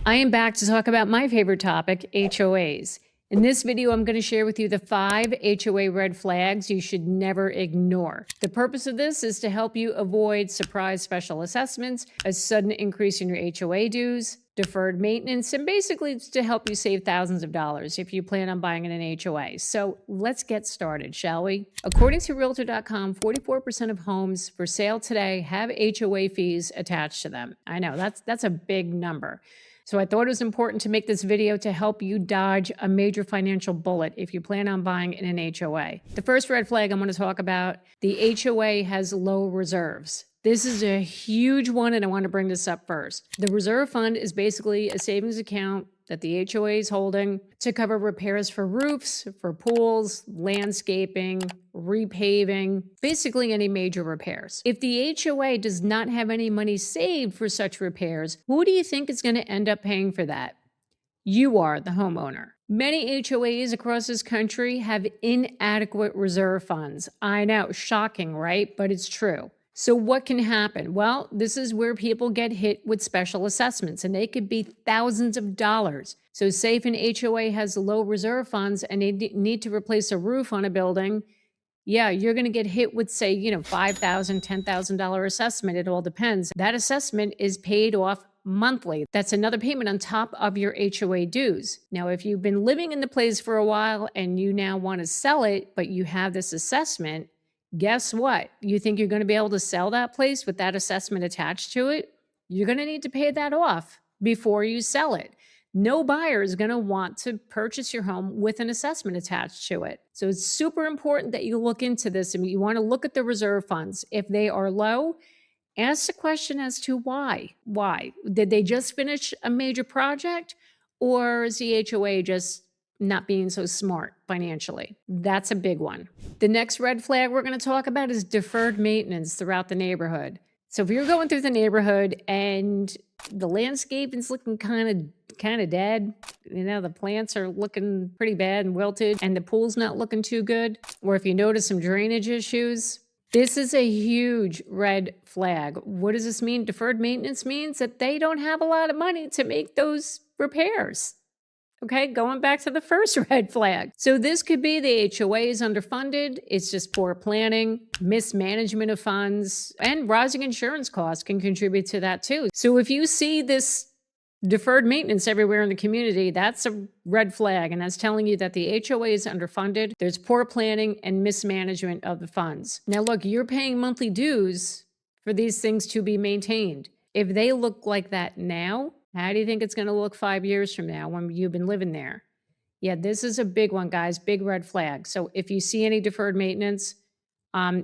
I am back to talk about my favorite topic, HOAs. In this video, I'm going to share with you the 5 HOA red flags you should never ignore. The purpose of this is to help you avoid surprise special assessments, a sudden increase in your HOA dues, deferred maintenance, and basically it's to help you save thousands of dollars if you plan on buying in an HOA. So let's get started, shall we? According to Realtor.com, 44% of homes for sale today have HOA fees attached to them. I know, that's a big number. So I thought it was important to make this video to help you dodge a major financial bullet if you plan on buying in an HOA. The first red flag I'm going to talk about, the HOA has low reserves. This is a huge one, and I want to bring this up first. The reserve fund is basically a savings account that the HOA is holding to cover repairs for roofs, for pools, landscaping, repaving, basically any major repairs. If the HOA does not have any money saved for such repairs, who do you think is going to end up paying for that? You are the homeowner. Many HOAs across this country have inadequate reserve funds. I know, shocking, right? But it's true. So what can happen? Well, this is where people get hit with special assessments, and they could be thousands of dollars. So say if an HOA has low reserve funds and they need to replace a roof on a building, yeah, you're going to get hit with, say, $5,000, $10,000 assessment. It all depends. That assessment is paid off monthly. That's another payment on top of your HOA dues. Now, if you've been living in the place for a while and you now want to sell it, but you have this assessment, guess what? You think you're going to be able to sell that place with that assessment attached to it? You're going to need to pay that off before you sell it. No buyer is going to want to purchase your home with an assessment attached to it. So it's super important that you look into this, and you want to look at the reserve funds. If they are low, ask the question as to why. Why? Did they just finish a major project, or is the HOA just not being so smart financially? That's a big one. The next red flag we're going to talk about is deferred maintenance throughout the neighborhood. So if you're going through the neighborhood and the landscape is looking kind of dead, the plants are looking pretty bad and wilted, and the pool's not looking too good, or if you notice some drainage issues, this is a huge red flag. What does this mean? Deferred maintenance means that they don't have a lot of money to make those repairs. Okay, going back to the first red flag. So this could be the HOA is underfunded, it's just poor planning, mismanagement of funds, and rising insurance costs can contribute to that too. So if you see this deferred maintenance everywhere in the community, that's a red flag, and that's telling you that the HOA is underfunded, there's poor planning and mismanagement of the funds. Now look, you're paying monthly dues for these things to be maintained. If they look like that now, how do you think it's going to look 5 years from now when you've been living there? Yeah, this is a big one, guys, big red flag. So if you see any deferred maintenance,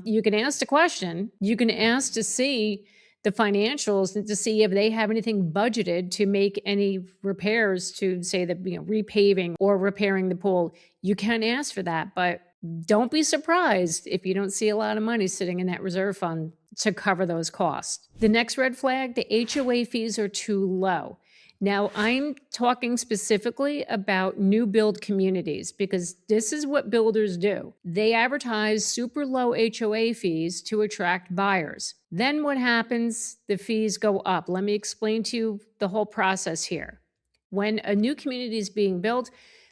you can ask the question. You can ask to see the financials and to see if they have anything budgeted to make any repairs to, say, the repaving or repairing the pool. You can ask for that, but don't be surprised if you don't see a lot of money sitting in that reserve fund to cover those costs. The next red flag, the HOA fees are too low. Now, I'm talking specifically about new build communities because this is what builders do. They advertise super low HOA fees to attract buyers. Then what happens? The fees go up. Let me explain to you the whole process here. When a new community is being built,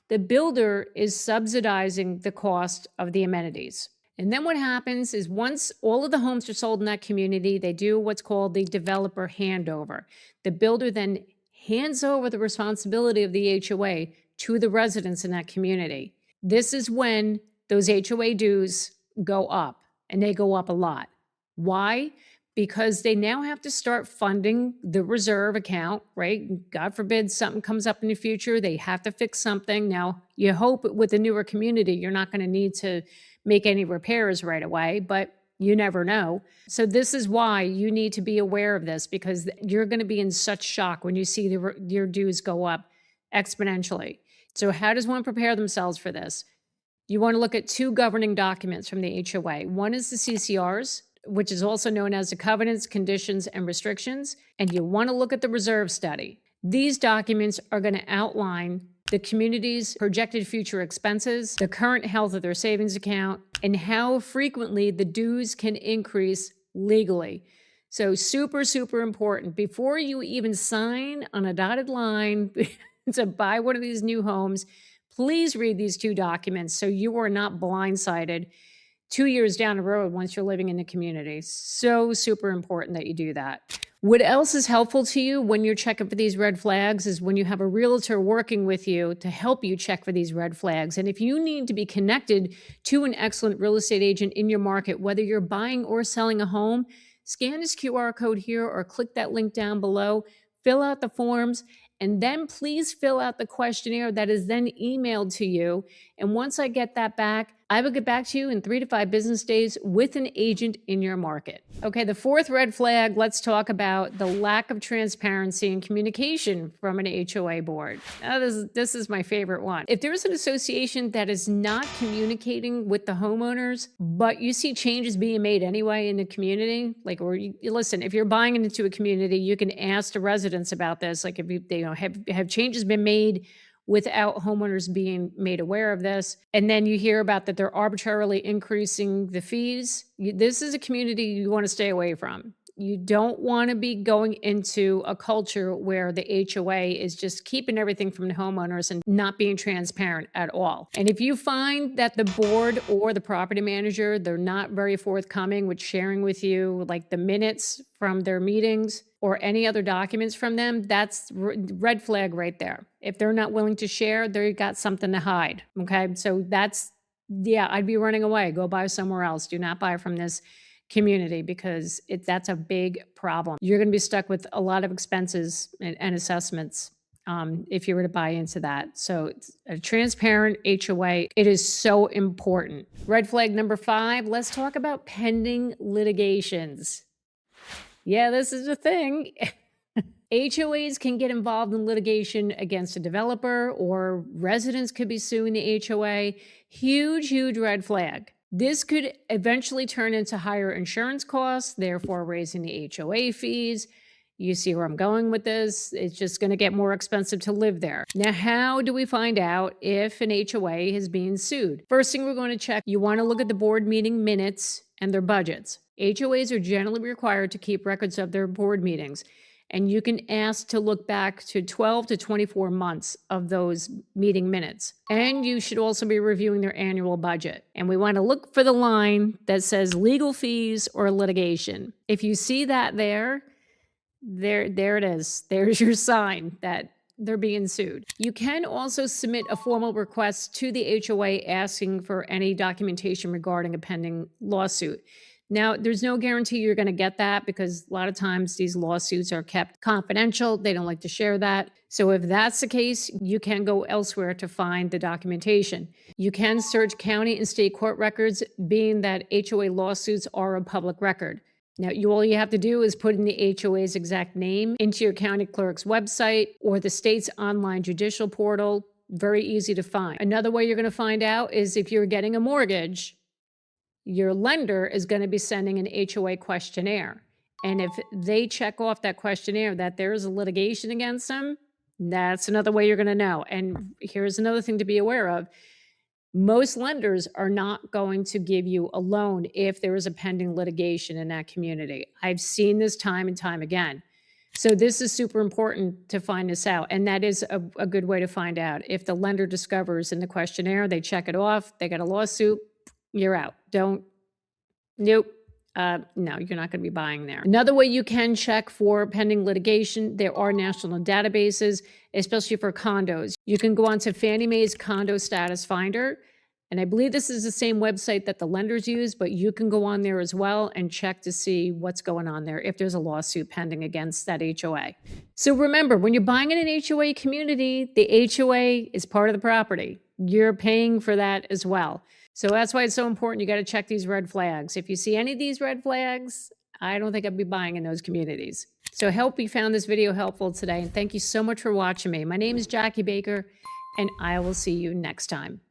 the builder is subsidizing the cost of the amenities. And then what happens is once all of the homes are sold in that community, they do what's called the developer handover. The builder then hands over the responsibility of the HOA to the residents in that community. This is when those HOA dues go up, and they go up a lot. Why? Because they now have to start funding the reserve account, right? God forbid something comes up in the future, they have to fix something. Now, you hope with a newer community, you're not going to need to make any repairs right away, but you never know. So this is why you need to be aware of this, because you're going to be in such shock when you see your dues go up exponentially. So how does one prepare themselves for this? You want to look at 2 governing documents from the HOA. One is the CCRs, which is also known as the covenants, conditions, and restrictions. And you want to look at the reserve study. These documents are going to outline the community's projected future expenses, the current health of their savings account, and how frequently the dues can increase legally. So super, super important. Before you even sign on a dotted line to buy one of these new homes, please read these two documents so you are not blindsided 2 years down the road once you're living in the community. So super important that you do that. What else is helpful to you when you're checking for these red flags is when you have a realtor working with you to help you check for these red flags. And if you need to be connected to an excellent real estate agent in your market, whether you're buying or selling a home, scan this QR code here or click that link down below, fill out the forms, and then please fill out the questionnaire that is then emailed to you. And once I get that back, I will get back to you in 3 to 5 business days with an agent in your market. Okay, the fourth red flag, let's talk about the lack of transparency and communication from an HOA board. Now, this is my favorite one. If there is an association that is not communicating with the homeowners, but you see changes being made anyway in the community, like, or listen, if you're buying into a community, you can ask the residents about this. Like, if they have changes been made without homeowners being made aware of this. And then you hear about that they're arbitrarily increasing the fees. This is a community you want to stay away from. You don't want to be going into a culture where the HOA is just keeping everything from the homeowners and not being transparent at all. And if you find that the board or the property manager, they're not very forthcoming with sharing with you like the minutes from their meetings or any other documents from them, that's red flag right there. If they're not willing to share, they've got something to hide. Okay. So I'd be running away. Go buy somewhere else. Do not buy from this community because that's a big problem. You're going to be stuck with a lot of expenses and assessments if you were to buy into that. So it's a transparent HOA, it is so important. Red flag number 5, let's talk about pending litigations. Yeah, this is a thing. HOAs can get involved in litigation against a developer, or residents could be suing the HOA. Huge, huge red flag. This could eventually turn into higher insurance costs, therefore raising the HOA fees. You see where I'm going with this? It's just going to get more expensive to live there. Now, how do we find out if an HOA is being sued? First thing we're going to check, you want to look at the board meeting minutes and their budgets. HOAs are generally required to keep records of their board meetings, and you can ask to look back to 12 to 24 months of those meeting minutes. And you should also be reviewing their annual budget. And we want to look for the line that says legal fees or litigation. If you see that there it is. There's your sign that they're being sued. You can also submit a formal request to the HOA asking for any documentation regarding a pending lawsuit. Now, there's no guarantee you're going to get that because a lot of times these lawsuits are kept confidential. They don't like to share that. So if that's the case, you can go elsewhere to find the documentation. You can search county and state court records, being that HOA lawsuits are a public record. Now, all you have to do is put in the HOA's exact name into your county clerk's website or the state's online judicial portal. Very easy to find. Another way you're going to find out is if you're getting a mortgage, your lender is going to be sending an HOA questionnaire. And if they check off that questionnaire that there is a litigation against them, that's another way you're going to know. And here's another thing to be aware of. Most lenders are not going to give you a loan if there is a pending litigation in that community. I've seen this time and time again. So this is super important to find this out. And that is a good way to find out. If the lender discovers in the questionnaire, they check it off, they got a lawsuit, you're out. Nope. No, you're not going to be buying there. Another way you can check for pending litigation, there are national databases, especially for condos. You can go on to Fannie Mae's Condo Status Finder, and I believe this is the same website that the lenders use, but you can go on there as well and check to see what's going on there if there's a lawsuit pending against that HOA. So remember, when you're buying in an HOA community, the HOA is part of the property. You're paying for that as well. So that's why it's so important. You got to check these red flags. If you see any of these red flags, I don't think I'd be buying in those communities. So I hope you found this video helpful today. And thank you so much for watching me. My name is Jackie Baker, and I will see you next time.